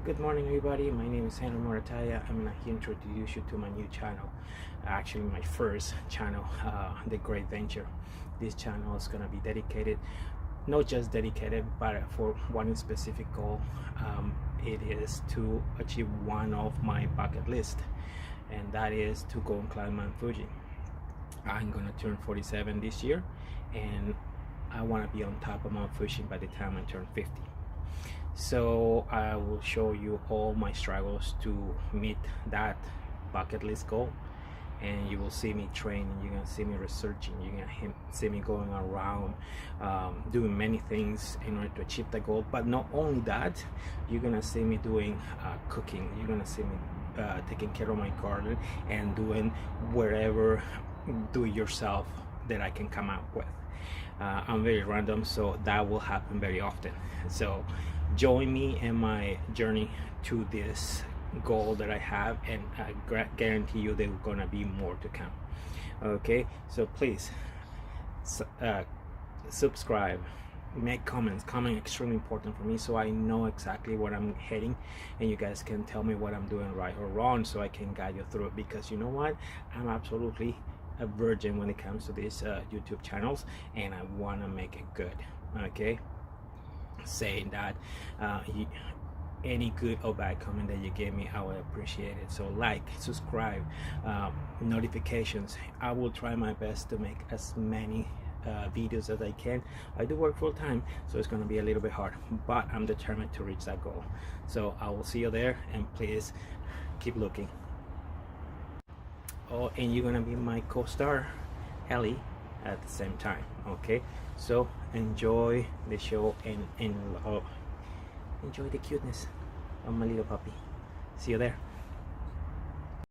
Good morning, everybody. My name is Henry Morataya. I'm here to introduce you to my new channel. Actually, my first channel, The Great Venture. This channel is going to be dedicated, not just dedicated, but for one specific goal. It is to achieve one of my bucket list, and that is to go and climb Mount Fuji. I'm going to turn 47 this year, and I want to be on top of Mount Fuji by the time I turn 50. So I will show you all my struggles to meet that bucket list goal, and you will see me training, you're gonna see me researching, you're gonna see me going around doing many things in order to achieve the goal. But not only that, you're gonna see me doing cooking, you're gonna see me taking care of my garden and doing wherever do it yourself that I can come up with. I'm very random, so that will happen very often. So join me in my journey to this goal that I have, and I guarantee you there's gonna be more to come. Okay, so please subscribe, make comments. Comment extremely important for me, so I know exactly where I'm heading, and you guys can tell me what I'm doing right or wrong, so I can guide you through it. Because you know what, I'm absolutely a virgin when it comes to these YouTube channels, and I want to make it good. Okay, saying that any good or bad comment that you gave me, I would appreciate it. So like, subscribe, notifications. I will try my best to make as many videos as I can. I do work full time, so it's going to be a little bit hard, but I'm determined to reach that goal. So I will see you there, and please keep looking. Oh, and you're gonna be my co-star Ellie at the same time. Okay, so enjoy the show and enjoy the cuteness of my little puppy. See you there.